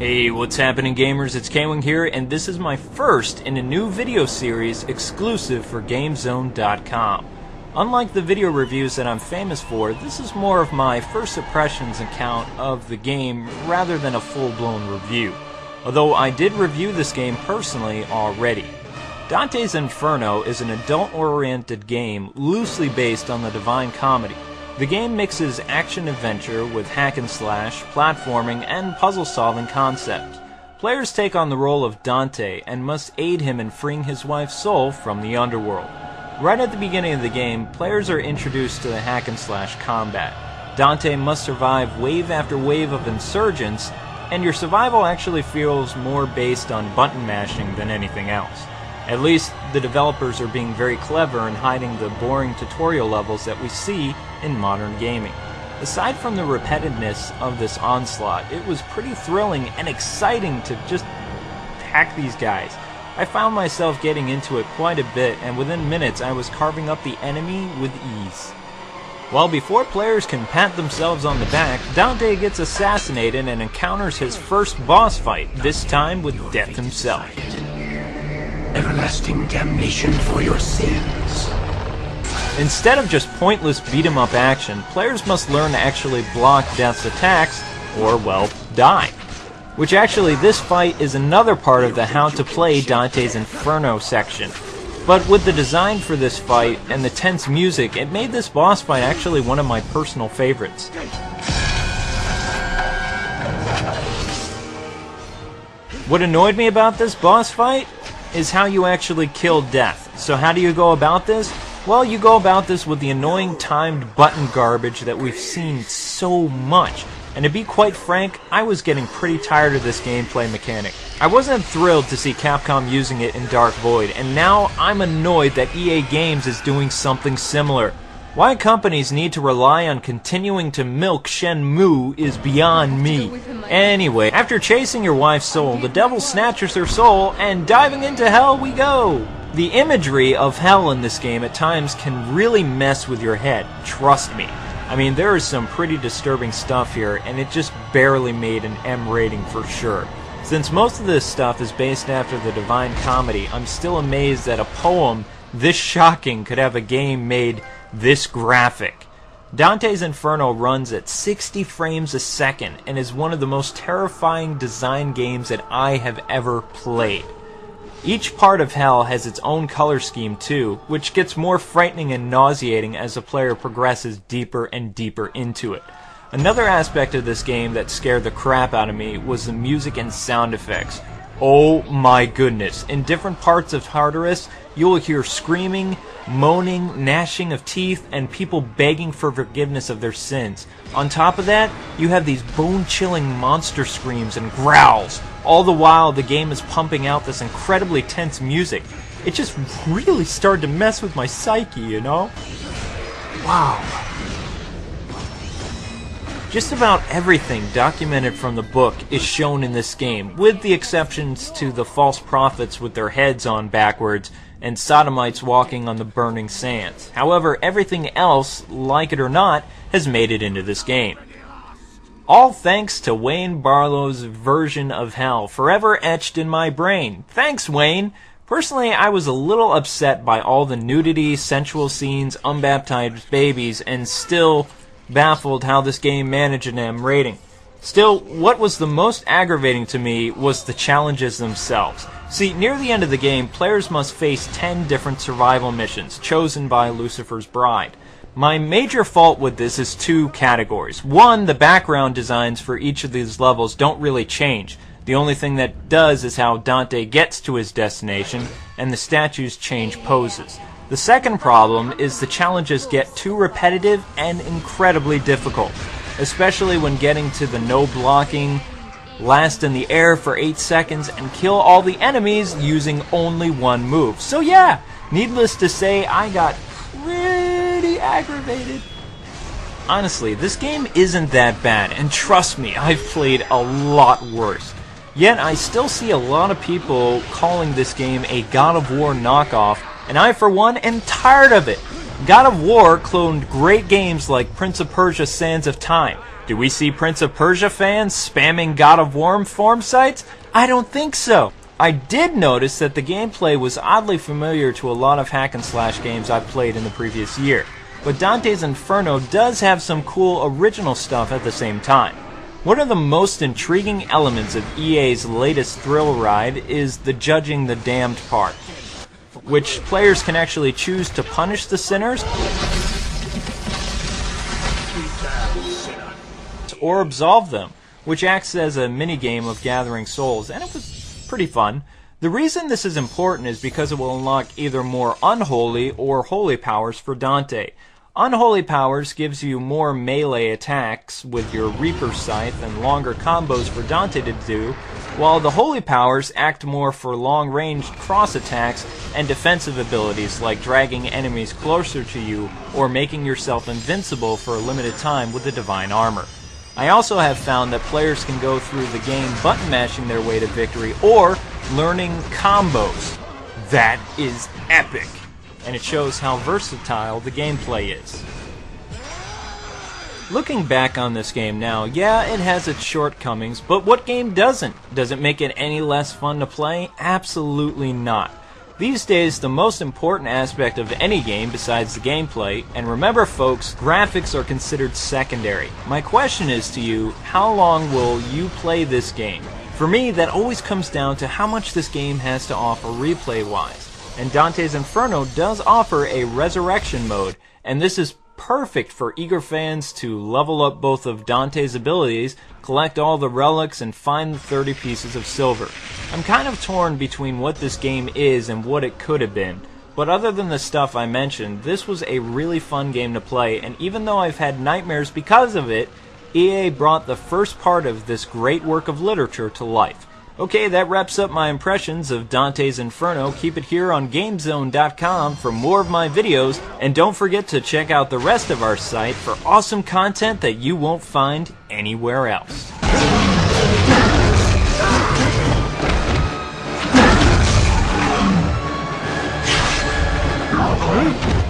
Hey, what's happening gamers? It's K-Wing here, and this is my first in a new video series exclusive for GameZone.com. Unlike the video reviews that I'm famous for, this is more of my first impressions account of the game rather than a full-blown review. Although I did review this game personally already. Dante's Inferno is an adult-oriented game loosely based on the Divine Comedy. The game mixes action-adventure with hack-and-slash, platforming, and puzzle-solving concepts. Players take on the role of Dante and must aid him in freeing his wife's soul from the underworld. Right at the beginning of the game, players are introduced to the hack-and-slash combat. Dante must survive wave after wave of insurgents, and your survival actually feels more based on button mashing than anything else. At least, the developers are being very clever in hiding the boring tutorial levels that we see in modern gaming. Aside from the repetitiveness of this onslaught, it was pretty thrilling and exciting to just hack these guys. I found myself getting into it quite a bit, and within minutes I was carving up the enemy with ease. Well, before players can pat themselves on the back, Dante gets assassinated and encounters his first boss fight, this time with Death himself. Everlasting damnation for your sins. Instead of just pointless beat-em-up action, players must learn to actually block Death's attacks, or, well, die. Which actually, this fight is another part of the How to Play Dante's Inferno section. But with the design for this fight and the tense music, it made this boss fight actually one of my personal favorites. What annoyed me about this boss fight is how you actually kill Death. So how do you go about this? Well, you go about this with the annoying timed button garbage that we've seen so much. And to be quite frank, I was getting pretty tired of this gameplay mechanic. I wasn't thrilled to see Capcom using it in Dark Void, and now I'm annoyed that EA Games is doing something similar. Why companies need to rely on continuing to milk Shenmue is beyond me. Anyway, after chasing your wife's soul, the devil snatches her soul, and diving into hell we go! The imagery of hell in this game at times can really mess with your head, trust me. I mean, there is some pretty disturbing stuff here, and it just barely made an M rating for sure. Since most of this stuff is based after the Divine Comedy, I'm still amazed that a poem this shocking could have a game made this graphic. Dante's Inferno runs at 60 frames a second and is one of the most terrifying design games that I have ever played. Each part of hell has its own color scheme too, which gets more frightening and nauseating as the player progresses deeper and deeper into it. Another aspect of this game that scared the crap out of me was the music and sound effects. Oh my goodness. In different parts of Tartarus, you will hear screaming, moaning, gnashing of teeth, and people begging for forgiveness of their sins. On top of that, you have these bone-chilling monster screams and growls. All the while, the game is pumping out this incredibly tense music. It just really started to mess with my psyche, you know? Wow. Just about everything documented from the book is shown in this game, with the exceptions to the false prophets with their heads on backwards and sodomites walking on the burning sands. However, everything else, like it or not, has made it into this game. All thanks to Wayne Barlow's version of hell, forever etched in my brain. Thanks, Wayne! Personally, I was a little upset by all the nudity, sensual scenes, unbaptized babies, and still baffled how this game managed an M rating. Still, what was the most aggravating to me was the challenges themselves. See, near the end of the game, players must face 10 different survival missions, chosen by Lucifer's bride. My major fault with this is two categories. One, the background designs for each of these levels don't really change. The only thing that does is how Dante gets to his destination, and the statues change poses. The second problem is the challenges get too repetitive and incredibly difficult, especially when getting to the no blocking, last in the air for 8 seconds, and kill all the enemies using only one move. So yeah, needless to say, I got pretty aggravated. Honestly, this game isn't that bad, and trust me, I've played a lot worse. Yet I still see a lot of people calling this game a God of War knockoff, and I, for one, am tired of it. God of War cloned great games like Prince of Persia: Sands of Time. Do we see Prince of Persia fans spamming God of War form sites? I don't think so. I did notice that the gameplay was oddly familiar to a lot of hack and slash games I've played in the previous year, but Dante's Inferno does have some cool original stuff at the same time. One of the most intriguing elements of EA's latest thrill ride is the judging the damned part, which players can actually choose to punish the sinners or absolve them, which acts as a minigame of gathering souls, and it was pretty fun. The reason this is important is because it will unlock either more unholy or holy powers for Dante. Unholy powers gives you more melee attacks with your Reaper Scythe and longer combos for Dante to do, while the holy powers act more for long-ranged cross attacks and defensive abilities like dragging enemies closer to you or making yourself invincible for a limited time with the divine armor. I also have found that players can go through the game button mashing their way to victory or learning combos. That is epic, and it shows how versatile the gameplay is. Looking back on this game now, yeah, it has its shortcomings, but what game doesn't? Does it make it any less fun to play? Absolutely not. These days, the most important aspect of any game besides the gameplay, and remember folks, graphics are considered secondary. My question is to you, how long will you play this game? For me, that always comes down to how much this game has to offer replay-wise. And Dante's Inferno does offer a resurrection mode, and this is perfect for eager fans to level up both of Dante's abilities, collect all the relics, and find the 30 pieces of silver. I'm kind of torn between what this game is and what it could have been, but other than the stuff I mentioned, this was a really fun game to play, and even though I've had nightmares because of it, EA brought the first part of this great work of literature to life. Okay, that wraps up my impressions of Dante's Inferno. Keep it here on GameZone.com for more of my videos, and don't forget to check out the rest of our site for awesome content that you won't find anywhere else. Huh?